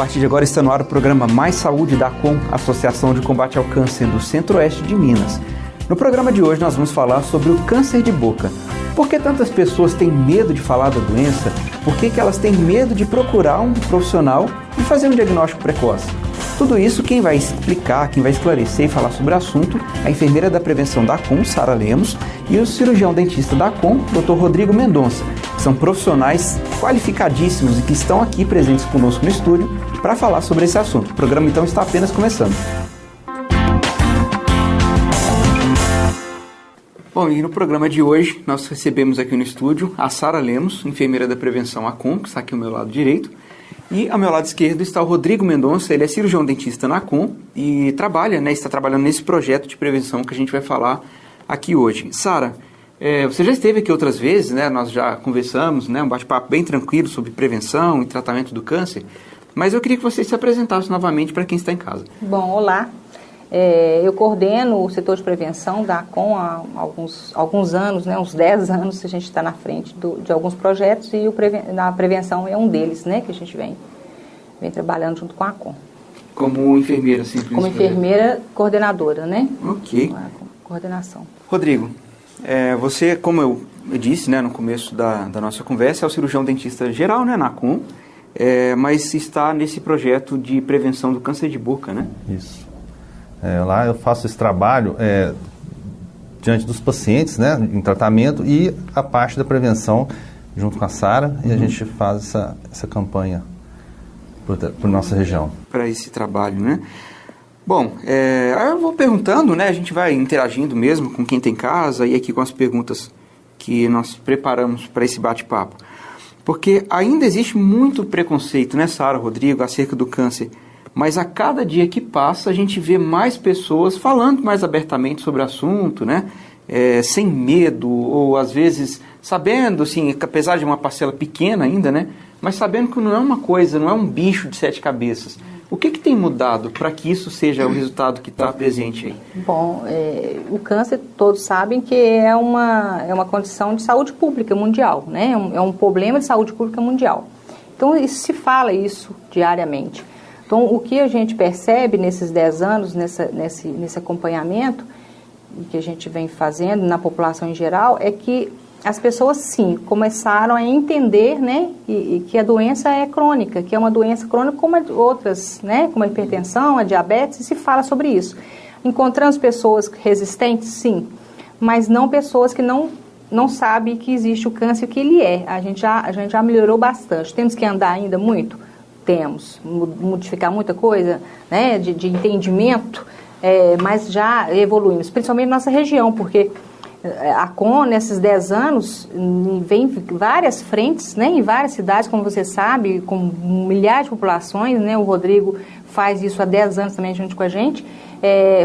partir de agora está no ar o programa Mais Saúde da ACOM, Associação de Combate ao Câncer do Centro-Oeste de Minas. No programa de hoje nós vamos falar sobre o câncer de boca. Por que tantas pessoas têm medo de falar da doença? Por que elas têm medo de procurar um profissional e fazer um diagnóstico precoce? Tudo isso quem vai explicar, quem vai esclarecer e falar sobre o assunto é a enfermeira da prevenção da ACOM, Sara Lemos, e o cirurgião dentista da ACOM, Dr. Rodrigo Mendonça. São profissionais qualificadíssimos e que estão aqui presentes conosco no estúdio para falar sobre esse assunto. O programa então está apenas começando. Bom, e no programa de hoje nós recebemos aqui no estúdio a Sara Lemos, enfermeira da prevenção ACOM, que está aqui ao meu lado direito, e ao meu lado esquerdo está o Rodrigo Mendonça. Ele é cirurgião dentista na ACOM e está trabalhando nesse projeto de prevenção que a gente vai falar aqui hoje. Sara, você já esteve aqui outras vezes, né? Nós já conversamos, né? Um bate-papo bem tranquilo sobre prevenção e tratamento do câncer, mas eu queria que você se apresentasse novamente para quem está em casa. Bom, olá. Eu coordeno o setor de prevenção da ACOM há alguns anos, né? Uns 10 anos a gente está na frente de alguns projetos e a prevenção é um deles, né? Que a gente vem trabalhando junto com a ACOM. Como enfermeira, sim? Como enfermeira coordenadora, né? Ok. Coordenação. Rodrigo, você, como eu disse, né, no começo da nossa conversa, é o cirurgião dentista geral, né, na ACOM, mas está nesse projeto de prevenção do câncer de boca, né? Isso. Lá eu faço esse trabalho diante dos pacientes, né, em tratamento, e a parte da prevenção junto com a Sara, e a gente faz essa campanha por nossa região. Para esse trabalho, né? Bom, eu vou perguntando, né, a gente vai interagindo mesmo com quem tem casa e aqui com as perguntas que nós preparamos para esse bate-papo. Porque ainda existe muito preconceito, né, Sara, Rodrigo, acerca do câncer. Mas a cada dia que passa, a gente vê mais pessoas falando mais abertamente sobre o assunto, né? Sem medo, ou às vezes sabendo, assim, apesar de uma parcela pequena ainda, né? Mas sabendo que não é uma coisa, não é um bicho de 7 cabeças. O que tem mudado para que isso seja o resultado que está presente aí? Bom, o câncer, todos sabem que é uma condição de saúde pública mundial, né? É um problema de saúde pública mundial. Então, se fala isso diariamente. Então, o que a gente percebe nesses 10 anos, nesse acompanhamento que a gente vem fazendo na população em geral, é que as pessoas, sim, começaram a entender, né, e que a doença é crônica, que é uma doença crônica como outras, né, como a hipertensão, a diabetes, e se fala sobre isso. Encontramos pessoas resistentes, sim, mas não pessoas que não sabem que existe o câncer, o que ele é. A gente já melhorou bastante. Temos que andar ainda muito? Temos, modificar muita coisa, né, de entendimento, mas já evoluímos, principalmente na nossa região, porque a ACOM, nesses 10 anos, vem várias frentes, né, em várias cidades, como você sabe, com milhares de populações, né, o Rodrigo faz isso há 10 anos também junto com a gente,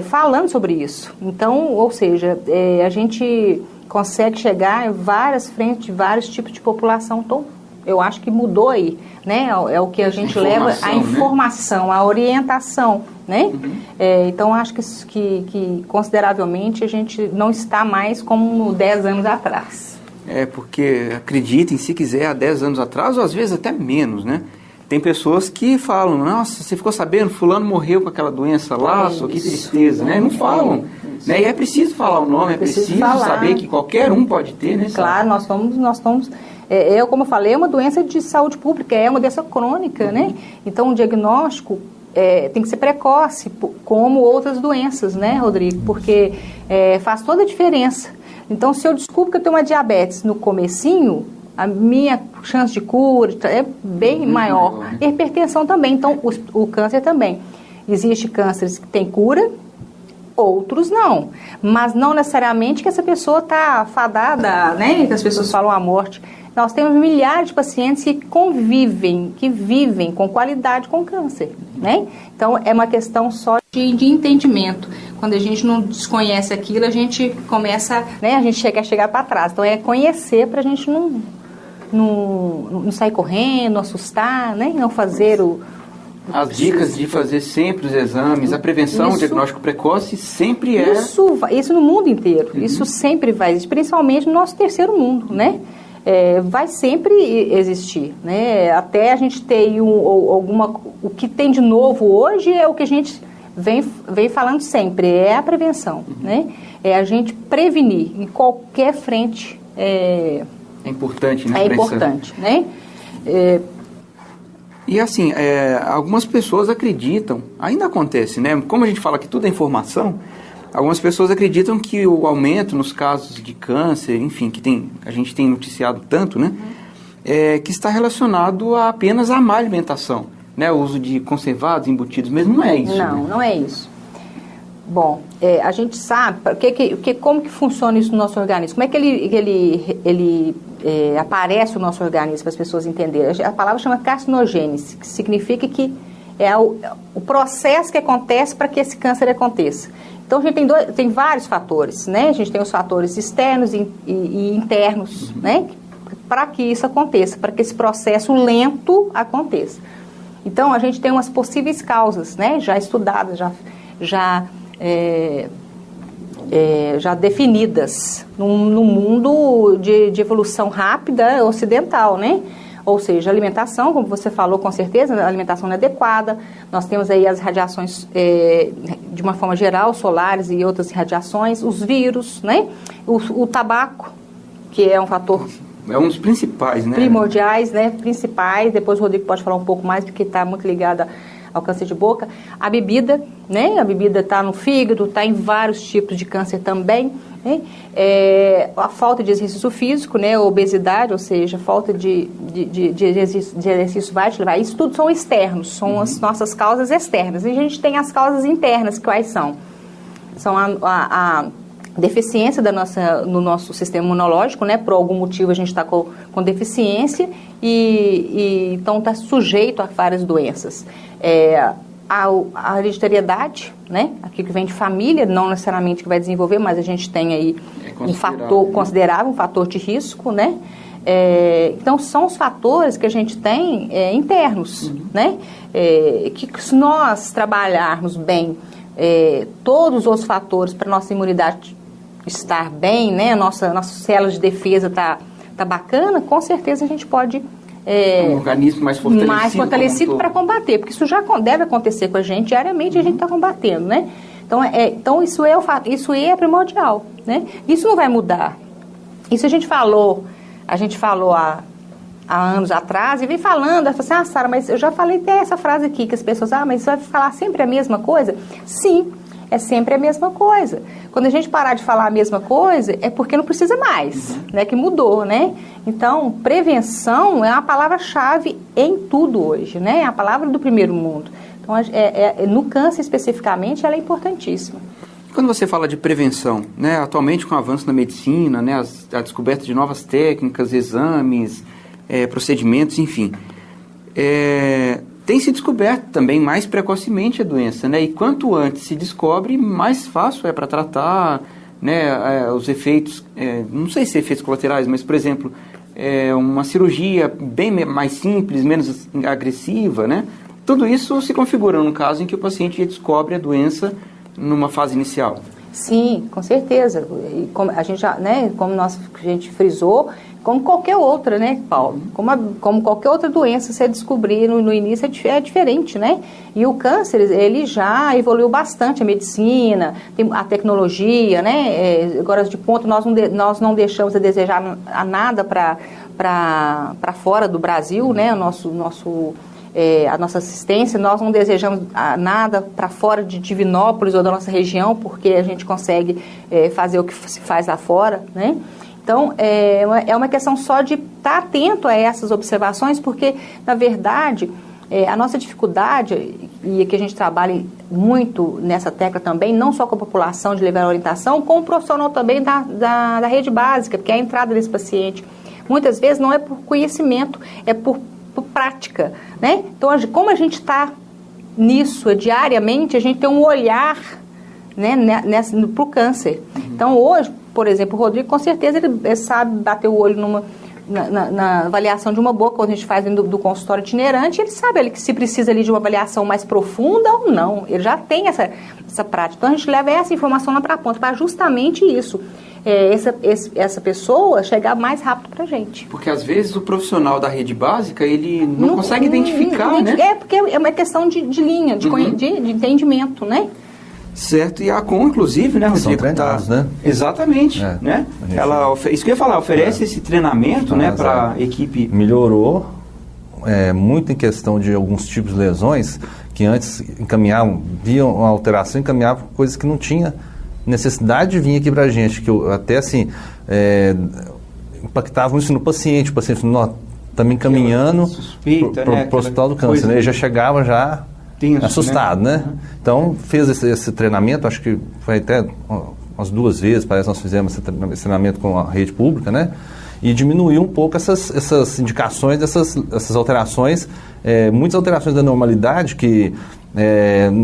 falando sobre isso. Então, ou seja, a gente consegue chegar em várias frentes de vários tipos de população. Então, eu acho que mudou aí, né? É o que a gente leva, a informação, né? A orientação, né? Uhum. Então, acho que consideravelmente a gente não está mais como 10 anos atrás. Porque acreditem, se quiser, há 10 anos atrás, ou às vezes até menos, né? Tem pessoas que falam, nossa, você ficou sabendo, fulano morreu com aquela doença lá, só que tristeza, né? Não falam. Né? E é preciso falar o nome, é preciso saber que qualquer um pode ter, né? Claro, nós estamos como eu falei, é uma doença de saúde pública, é uma doença crônica, né? Então, o diagnóstico tem que ser precoce, como outras doenças, né, Rodrigo? Porque faz toda a diferença. Então, se eu descubro que eu tenho uma diabetes no comecinho, a minha chance de cura é bem maior. Né? Hipertensão também, então o câncer também. Existe cânceres que têm cura, outros não. Mas não necessariamente que essa pessoa está fadada, né? Que as pessoas falam a morte. Nós temos milhares de pacientes que vivem com qualidade com câncer, né? Então, é uma questão só de entendimento. Quando a gente não desconhece aquilo, a gente começa, né? A gente quer chegar para trás. Então, é conhecer para a gente não sair correndo, não assustar, né? Não fazer as dicas de fazer sempre os exames, a prevenção, o diagnóstico precoce sempre Isso no mundo inteiro. Isso sempre vai existir, principalmente no nosso terceiro mundo, né? vai sempre existir, né? Até a gente ter o que tem de novo hoje é o que a gente vem falando sempre, é a prevenção, né? É a gente prevenir em qualquer frente. É importante, né? É importante, né? E assim, algumas pessoas acreditam, ainda acontece, né? Como a gente fala que tudo é informação, algumas pessoas acreditam que o aumento nos casos de câncer, enfim, a gente tem noticiado tanto, né? Que está relacionado apenas à má alimentação, né? O uso de conservados, embutidos, mas não é isso. Não, né? não é isso. Bom, a gente sabe como que funciona isso no nosso organismo, como é que ele aparece o nosso organismo para as pessoas entenderem. A palavra chama carcinogênese, que significa que é o processo que acontece para que esse câncer aconteça. Então, a gente tem vários fatores, né? A gente tem os fatores externos e internos, né? Para que isso aconteça, para que esse processo lento aconteça. Então, a gente tem umas possíveis causas, né? Já estudadas, já definidas no mundo de evolução rápida ocidental, né? Ou seja, a alimentação, como você falou, com certeza, a alimentação inadequada. Nós temos aí as radiações, de uma forma geral, solares e outras radiações, os vírus, né? O tabaco, que é um fator... É um dos principais, né? Primordiais, né? Principais. Depois o Rodrigo pode falar um pouco mais, porque está muito ligado ao câncer de boca. A bebida, né? A bebida está no fígado, está em vários tipos de câncer também, né? A falta de exercício físico, né? A obesidade, ou seja, falta de exercício vai te levar. Isso tudo são externos, são as nossas causas externas. E a gente tem as causas internas, quais são? São a deficiência no nosso sistema imunológico, né? Por algum motivo a gente está com deficiência e então está sujeito a várias doenças. A hereditariedade, né? Aquilo que vem de família, não necessariamente que vai desenvolver, mas a gente tem aí um fator considerável, um fator de risco, né? Então, são os fatores que a gente tem internos, né? Que se nós trabalharmos bem todos os fatores para a nossa imunidade estar bem, né? Nossa célula de defesa tá bacana, com certeza a gente pode... um organismo mais fortalecido para combater, porque isso já deve acontecer com a gente diariamente, a gente está combatendo, né? Então isso é primordial, né? Isso não vai mudar. Isso a gente falou há anos atrás e vem falando, assim, Sara, mas eu já falei até essa frase aqui, que as pessoas, mas você vai falar sempre a mesma coisa? Sim, é sempre a mesma coisa. Quando a gente parar de falar a mesma coisa, é porque não precisa mais, né? Que mudou, né? Então, prevenção é uma palavra-chave em tudo hoje, né? É a palavra do primeiro mundo. Então, no câncer especificamente, ela é importantíssima. Quando você fala de prevenção, né? Atualmente com o avanço na medicina, né? A descoberta de novas técnicas, exames, procedimentos, enfim, tem se descoberto também mais precocemente a doença, né? E quanto antes se descobre, mais fácil é para tratar, né? Os efeitos, não sei se efeitos colaterais, mas, por exemplo, uma cirurgia bem mais simples, menos agressiva, né? Tudo isso se configura no caso em que o paciente descobre a doença numa fase inicial. Sim, com certeza. E como a gente já, né? Como a gente frisou, como qualquer outra, né, Paulo? Como qualquer outra doença, você descobrir no início é diferente, né? E o câncer, ele já evoluiu bastante, a medicina, a tecnologia, né? Agora, de ponto, nós não deixamos a desejar a nada para fora do Brasil, né? A nossa assistência, nós não desejamos nada para fora de Divinópolis ou da nossa região, porque a gente consegue fazer o que se faz lá fora, né? Então, é uma questão só de estar atento a essas observações, porque, na verdade, a nossa dificuldade, e que a gente trabalha muito nessa tecla também, não só com a população de levar a orientação, com o profissional também da rede básica, porque é a entrada desse paciente, muitas vezes não é por conhecimento, é por prática, né? Então, como a gente está nisso diariamente, a gente tem um olhar, né, para o câncer. Então, hoje, por exemplo, o Rodrigo, com certeza, ele sabe bater o olho na avaliação de uma boca, quando a gente faz do consultório itinerante, ele sabe que se precisa ali de uma avaliação mais profunda ou não. Ele já tem essa prática. Então, a gente leva essa informação lá para a ponta, para justamente isso. essa pessoa chegar mais rápido para a gente. Porque às vezes o profissional da rede básica, ele não consegue identificar, né? É, porque é uma questão de linha, de entendimento, né? Certo, e a ACOM, inclusive, né, Rodrigo? São treinados, né? Exatamente, né? Isso que eu ia falar, oferece esse treinamento, né, para a equipe. Melhorou muito em questão de alguns tipos de lesões que antes viam uma alteração, encaminhavam coisas que não tinha necessidade de vir aqui para a gente, que até assim, impactavam isso no paciente, o paciente está me encaminhando para o hospital do câncer, né? Ele já chegava assustado, né? Então, fez esse treinamento, acho que foi até umas 2 vezes, parece que nós fizemos esse treinamento com a rede pública, né? E diminuiu um pouco essas indicações, essas alterações, muitas alterações da normalidade, que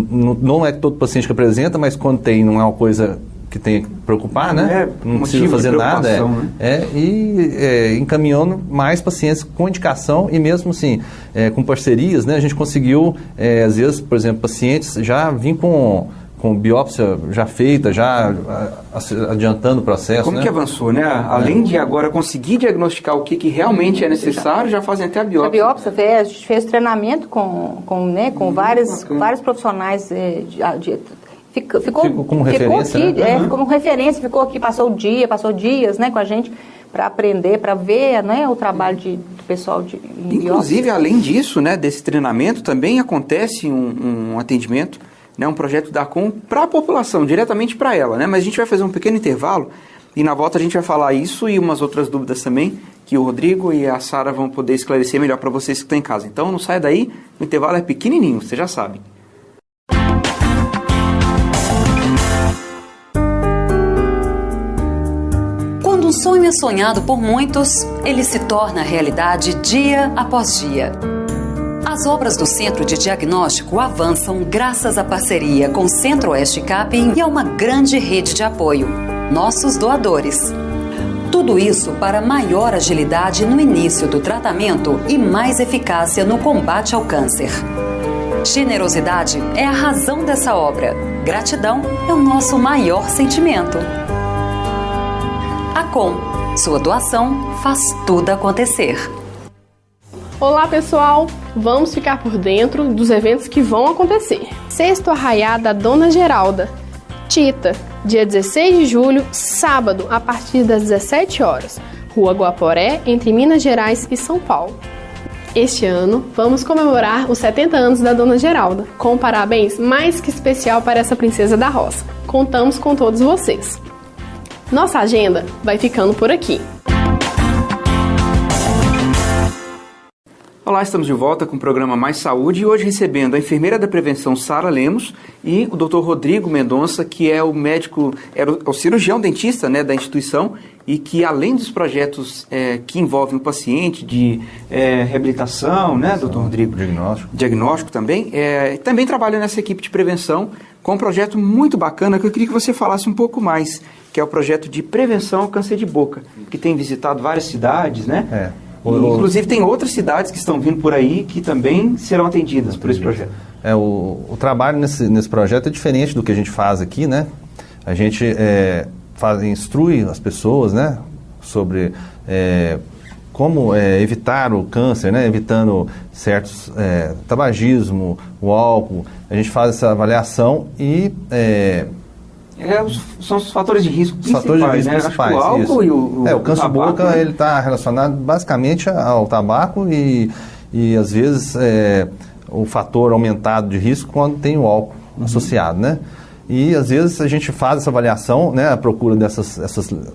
não é todo paciente que apresenta, mas quando tem, não é uma coisa que tem que preocupar, né? Não precisa fazer nada. Encaminhando mais pacientes com indicação e mesmo assim, com parcerias, né? A gente conseguiu, às vezes, por exemplo, pacientes já vêm com biópsia já feita, já adiantando o processo. Como, né? Que avançou, né? Além de agora conseguir diagnosticar o que realmente é necessário, já fazem até a biópsia. A biópsia, a gente fez treinamento com vários profissionais Ficou como referência, aqui, né? Ficou como referência, ficou aqui, passou dias, né, com a gente para aprender, para ver, né, o trabalho do pessoal de Inclusive, além disso, né, desse treinamento, também acontece um atendimento, né, um projeto da ACOM para a população, diretamente para ela, né? Mas a gente vai fazer um pequeno intervalo e na volta a gente vai falar isso e umas outras dúvidas também que o Rodrigo e a Sara vão poder esclarecer melhor para vocês que estão em casa. Então, não saia daí, o intervalo é pequenininho, vocês já sabem. Quando um sonho é sonhado por muitos, ele se torna realidade dia após dia. As obras do Centro de Diagnóstico avançam graças à parceria com o Centro-Oeste Capim e a uma grande rede de apoio, nossos doadores. Tudo isso para maior agilidade no início do tratamento e mais eficácia no combate ao câncer. Generosidade é a razão dessa obra. Gratidão é o nosso maior sentimento. ACOM, sua doação faz tudo acontecer. Olá pessoal, vamos ficar por dentro dos eventos que vão acontecer. Sexto Arraiá da Dona Geralda, Tita, dia 16 de julho, sábado, a partir das 17 horas, Rua Guaporé, entre Minas Gerais e São Paulo. Este ano, vamos comemorar os 70 anos da Dona Geralda, com um parabéns mais que especial para essa princesa da roça. Contamos com todos vocês. Nossa agenda vai ficando por aqui. Olá, estamos de volta com o programa Mais Saúde e hoje recebendo a enfermeira da prevenção Sara Lemos e o Dr. Rodrigo Mendonça, que é o médico, o cirurgião dentista, né, da instituição e que além dos projetos que envolvem o paciente de reabilitação, né, Dr. Rodrigo? Diagnóstico também, também trabalha nessa equipe de prevenção com um projeto muito bacana que eu queria que você falasse um pouco mais, que é o projeto de prevenção ao câncer de boca, que tem visitado várias cidades, né? Inclusive tem outras cidades que estão vindo por aí que também serão atendidas por esse projeto. O trabalho nesse projeto é diferente do que a gente faz aqui, né? A gente instrui as pessoas, né, sobre como evitar o câncer, né, evitando certos tabagismo, o álcool. A gente faz essa avaliação e são os fatores de risco principais, fatores de risco principais, o álcool e o câncer de boca, né? Ele está relacionado basicamente ao tabaco e às vezes o fator aumentado de risco quando tem o álcool associado, né? E às vezes a gente faz essa avaliação, né, a procura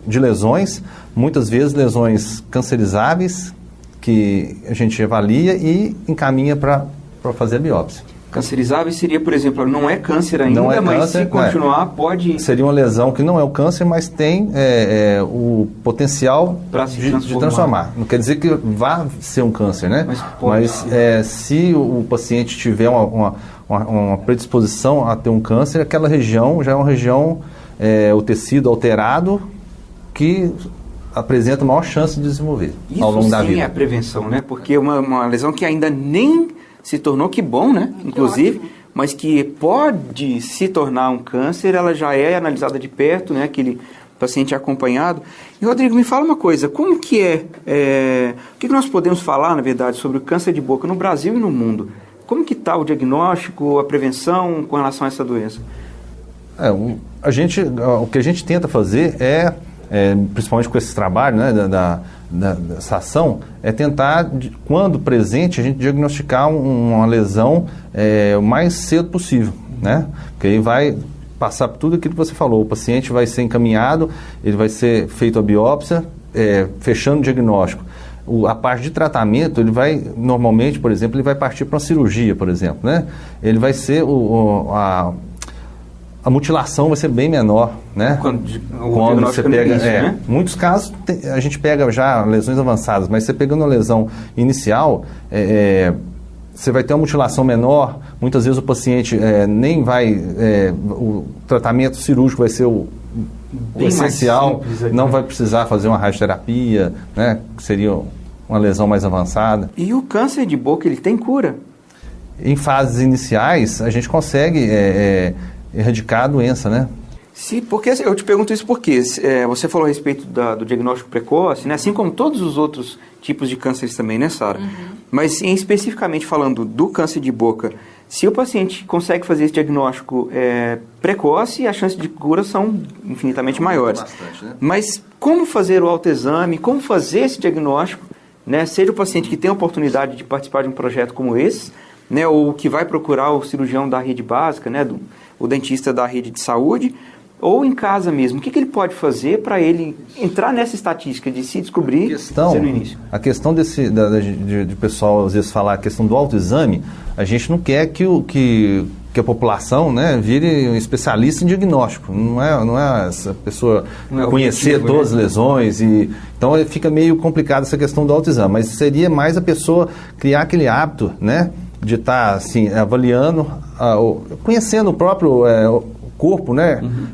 de lesões, muitas vezes lesões cancerizáveis que a gente avalia e encaminha para fazer a biópsia. Cancerizável seria, por exemplo, não é câncer ainda, não é mas câncer, se continuar pode... Seria uma lesão que não é o câncer, mas tem o potencial de transformar. Não quer dizer que vá ser um câncer, né? Mas se o paciente tiver uma predisposição a ter um câncer, aquela região já é uma região, o tecido alterado, que apresenta maior chance de desenvolver ao longo da vida. Isso sim é a prevenção, né? Porque uma lesão que ainda nem se tornou, que bom, né? Inclusive, mas que pode se tornar um câncer, ela já é analisada de perto, né? Aquele paciente acompanhado. E, Rodrigo, me fala uma coisa, como que o que nós podemos falar, na verdade, sobre o câncer de boca no Brasil e no mundo? Como que está o diagnóstico, a prevenção com relação a essa doença? O que a gente tenta fazer principalmente com esse trabalho, né, dessa ação, é tentar, quando presente, a gente diagnosticar uma lesão o mais cedo possível, né? Porque aí vai passar por tudo aquilo que você falou, o paciente vai ser encaminhado, ele vai ser feito a biópsia, fechando o diagnóstico. A parte de tratamento, ele vai, normalmente, por exemplo, ele vai partir para uma cirurgia, por exemplo, né? Ele vai ser a mutilação vai ser bem menor, né? Quando você pega, início, né? Muitos casos a gente pega já lesões avançadas, mas você pegando uma lesão inicial, você vai ter uma mutilação menor. Muitas vezes o paciente nem vai, o tratamento cirúrgico vai ser o essencial, não vai precisar fazer uma radioterapia, né? Que seria uma lesão mais avançada. E o câncer de boca, ele tem cura? Em fases iniciais, a gente consegue erradicar a doença, né? Porque eu te pergunto isso porque você falou a respeito do diagnóstico precoce, né? Assim como todos os outros tipos de cânceres também, né, Sara? Uhum. Mas especificamente falando do câncer de boca, se o paciente consegue fazer esse diagnóstico precoce, as chances de cura são infinitamente maiores. Bastante, né? Mas como fazer o autoexame, como fazer esse diagnóstico, né? Seja o paciente que tem a oportunidade de participar de um projeto como esse, né? Ou que vai procurar o cirurgião da rede básica, né? O dentista da rede de saúde, ou em casa mesmo. O que ele pode fazer para ele entrar nessa estatística de se descobrir no início? A questão de pessoal às vezes falar a questão do autoexame, a gente não quer que a população, né, vire um especialista em diagnóstico. Não é essa pessoa conhecer todas as lesões. Então fica meio complicado essa questão do autoexame, mas seria mais a pessoa criar aquele hábito, né, de estar assim, avaliando, conhecendo o próprio corpo, né? Uhum.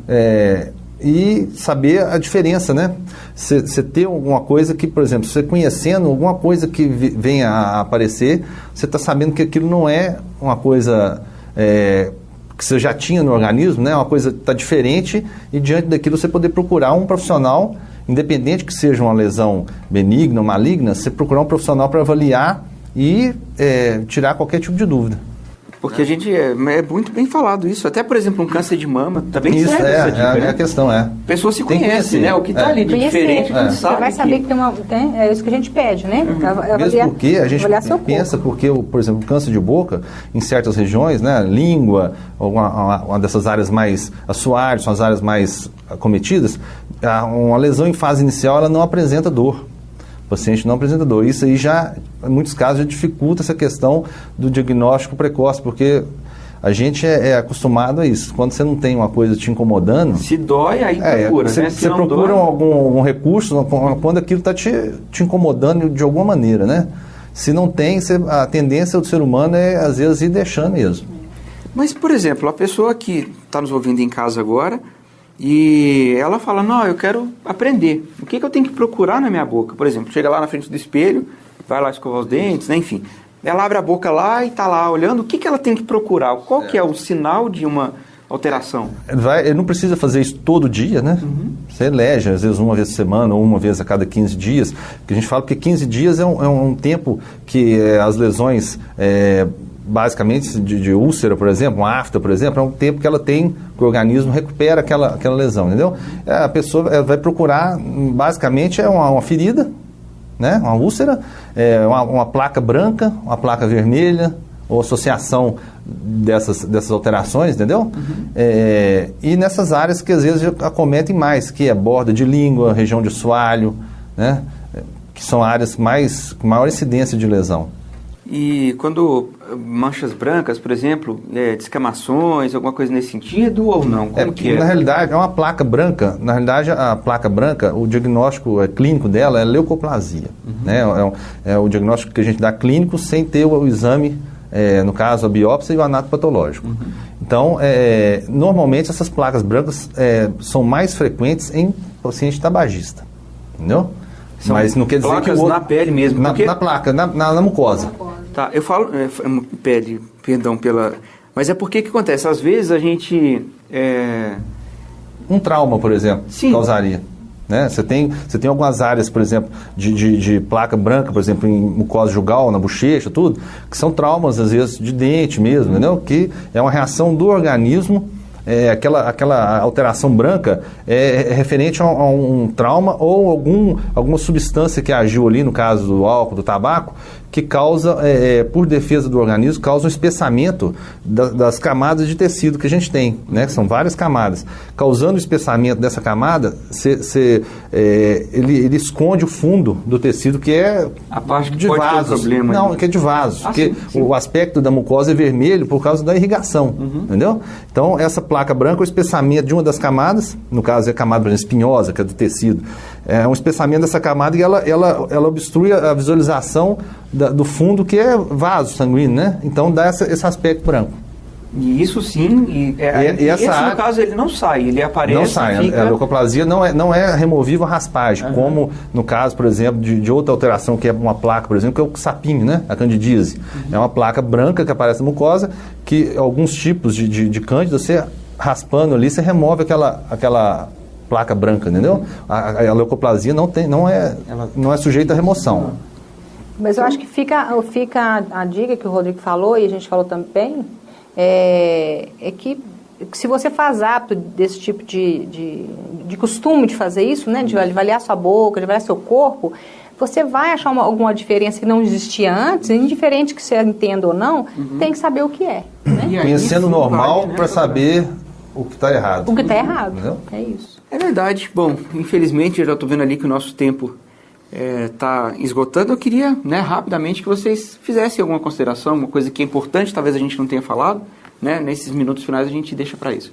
E saber a diferença, né? Você ter alguma coisa que, por exemplo, você conhecendo alguma coisa que venha a aparecer, você está sabendo que aquilo não é uma coisa que você já tinha no organismo, né? Uma coisa que está diferente, e diante daquilo você poder procurar um profissional, independente que seja uma lesão benigna ou maligna, você procurar um profissional para avaliar e tirar qualquer tipo de dúvida. Porque a gente é muito bem falado isso. Até, por exemplo, um câncer de mama, tá bem isso, certo essa dica, né? A questão A pessoa se conhece, né? O que está ali de diferente, a gente sabe. Você vai saber que é isso que a gente pede, né? Uhum. Mesmo porque a gente pensa, porque, por exemplo, o câncer de boca, em certas regiões, né? Língua, uma dessas áreas mais assoalhos, são as áreas mais acometidas, uma lesão em fase inicial, ela não apresenta dor. O paciente não apresenta dor. Isso aí já, em muitos casos, já dificulta essa questão do diagnóstico precoce, porque a gente é acostumado a isso. Quando você não tem uma coisa te incomodando... Se dói, aí procura, né? Você procura algum recurso quando aquilo está te incomodando de alguma maneira, né? Se não tem, a tendência do ser humano é, às vezes, ir deixando mesmo. Mas, por exemplo, a pessoa que está nos ouvindo em casa agora... E ela fala, não, eu quero aprender. O que eu tenho que procurar na minha boca? Por exemplo, chega lá na frente do espelho, vai lá escovar os dentes, né? Enfim. Ela abre a boca lá e está lá olhando. O que ela tem que procurar? Qual que é o sinal de uma alteração? Ele não precisa fazer isso todo dia, né? Uhum. Você elege, às vezes uma vez por semana ou uma vez a cada 15 dias. Que a gente fala que 15 dias é um tempo que as lesões... basicamente de úlcera, por exemplo, uma afta, por exemplo, é um tempo que ela tem, que o organismo recupera aquela lesão, entendeu? A pessoa vai procurar, basicamente, uma ferida, né? Uma úlcera, uma placa branca, uma placa vermelha, ou associação dessas alterações, entendeu? Uhum. E nessas áreas que às vezes acometem mais, que é borda de língua, região de assoalho, né? Que são áreas com maior incidência de lesão. E quando manchas brancas, por exemplo, descamações, alguma coisa nesse sentido ou não? Como que é? Na realidade, é uma placa branca. Na realidade, a placa branca, o diagnóstico clínico dela é leucoplasia. Uhum. Né? É o diagnóstico que a gente dá clínico sem ter o exame, no caso, a biópsia e o anatopatológico. Uhum. Então, normalmente, essas placas brancas são mais frequentes em paciente tabagista. Entendeu? Mas não quer dizer que na pele mesmo. Na placa, na mucosa. Tá, eu falo pele, perdão pela... Mas é porque que acontece? Às vezes a gente um trauma, por exemplo, Sim. causaria. Né? Você tem algumas áreas, por exemplo, de placa branca, por exemplo, em mucosa jugal, na bochecha, tudo, que são traumas, às vezes, de dente mesmo, entendeu? Que é uma reação do organismo. Aquela alteração branca é referente a um trauma ou alguma substância que agiu ali, no caso do álcool, do tabaco, que causa, por defesa do organismo, causa um espessamento das camadas de tecido que a gente tem, né? Que são várias camadas. Causando o espessamento dessa camada, ele esconde o fundo do tecido, que é a parte que de pode vasos. ter problema. Não, que é de vasos. Porque sim. o aspecto da mucosa é vermelho por causa da irrigação, entendeu? Então, essa placa branca é o espessamento de uma das camadas, no caso é a camada, por exemplo, espinhosa, que é do tecido. É um espessamento dessa camada e ela obstrui a visualização do fundo, que é vaso sanguíneo, né? Então dá esse aspecto branco. E isso sim, no caso ele não sai, ele aparece. Não sai, fica... a leucoplasia não é removível a raspagem, como no caso, por exemplo, de outra alteração, que é uma placa, por exemplo, que é o sapinho, né? A candidíase. É uma placa branca que aparece na mucosa, que alguns tipos de cândida, você raspando ali, você remove aquela placa branca, entendeu? A leucoplasia não é sujeita à remoção. Mas eu acho que fica a dica que o Rodrigo falou, e a gente falou também, é que se você faz hábito desse tipo de costume de fazer isso, né, de avaliar sua boca, de avaliar seu corpo, você vai achar alguma diferença que não existia antes, indiferente que você entenda ou não, tem que saber o que é. Né? Conhecendo o normal, né, para saber o que está errado. O que está errado, entendeu? É isso. É verdade. Bom, infelizmente, eu já estou vendo ali que o nosso tempo está esgotando. Eu queria, né, rapidamente, que vocês fizessem alguma consideração, uma coisa que é importante, talvez a gente não tenha falado, né? Nesses minutos finais a gente deixa para isso.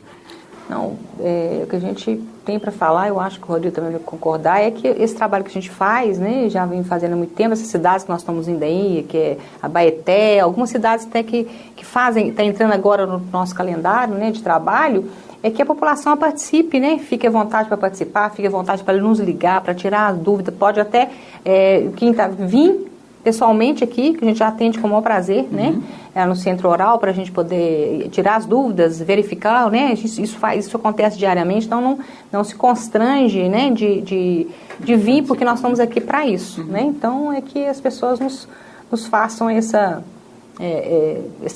Não, o que a gente tem para falar, eu acho que o Rodrigo também vai concordar, é que esse trabalho que a gente faz, né, já vem fazendo há muito tempo, essas cidades que nós estamos indo aí, que é a Baeté, algumas cidades até que fazem, está entrando agora no nosso calendário, né, de trabalho, é que a população participe, né? Fique à vontade para participar, fique à vontade para nos ligar, para tirar as dúvidas, pode até vir pessoalmente aqui, que a gente já atende com o maior prazer, né? No centro oral, para a gente poder tirar as dúvidas, verificar, né? Isso acontece diariamente, então não se constrange, né? De vir, porque nós estamos aqui para isso, né? Então é que as pessoas nos façam esse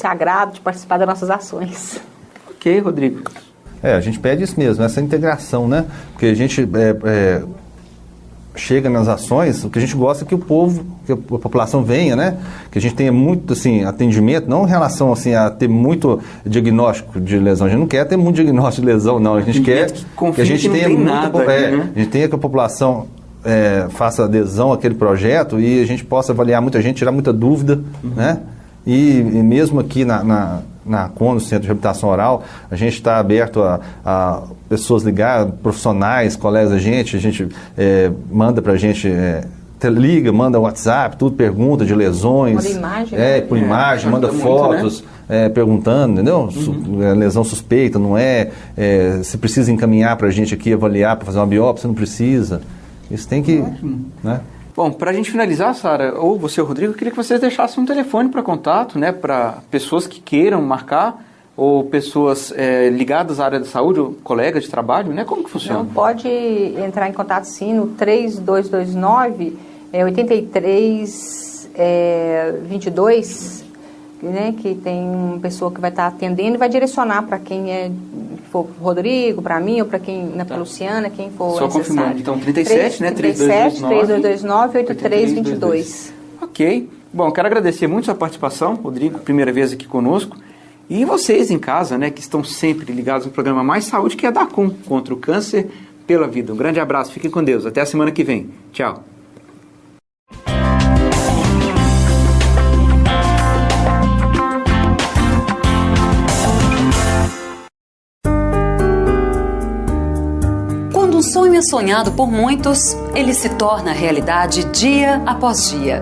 agrado de participar das nossas ações. Ok, Rodrigo. A gente pede isso mesmo, essa integração, né? Porque a gente chega nas ações, o que a gente gosta é que o povo, que a população venha, né? Que a gente tenha muito, assim, atendimento, não em relação, assim, a ter muito diagnóstico de lesão. A gente não quer ter muito diagnóstico de lesão, não. A gente quer que a gente tenha muito... A gente tenha que a população faça adesão àquele projeto e a gente possa avaliar muita gente, tirar muita dúvida, né? E mesmo aqui na CON, Centro de Reabilitação Oral, a gente está aberto a pessoas ligar, profissionais, colegas da gente, a gente manda para a gente, liga, manda WhatsApp, tudo, pergunta de lesões. Manda imagem. Por imagem, manda fotos, né? Perguntando, entendeu? Lesão suspeita, não é? Se precisa encaminhar para a gente aqui, avaliar, para fazer uma biópsia, não precisa. Isso tem que... né? Bom, para a gente finalizar, Sara, ou você ou Rodrigo, eu queria que vocês deixassem um telefone para contato, né, para pessoas que queiram marcar, ou pessoas ligadas à área da saúde, ou colegas de trabalho, né? Como que funciona? Então, pode entrar em contato sim no 3229-8322, né, que tem uma pessoa que vai estar atendendo e vai direcionar para quem for o Rodrigo, para mim, ou para quem, para Luciana, quem for só necessário. Confirmando, então 37, né? 3229-8322. Ok. Bom, quero agradecer muito a sua participação, Rodrigo, primeira vez aqui conosco. E vocês em casa, né, que estão sempre ligados no programa Mais Saúde, que é da CON, contra o câncer pela vida. Um grande abraço, fiquem com Deus. Até a semana que vem. Tchau. Quando um sonho é sonhado por muitos, ele se torna realidade dia após dia.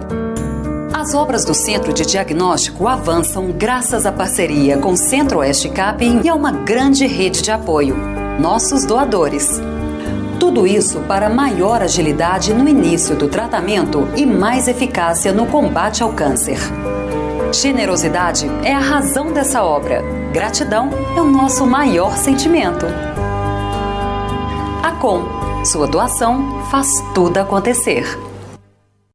As obras do Centro de Diagnóstico avançam graças à parceria com o Centro-Oeste Capim e a uma grande rede de apoio, nossos doadores. Tudo isso para maior agilidade no início do tratamento e mais eficácia no combate ao câncer. Generosidade é a razão dessa obra. Gratidão é o nosso maior sentimento. A Com. Sua doação faz tudo acontecer.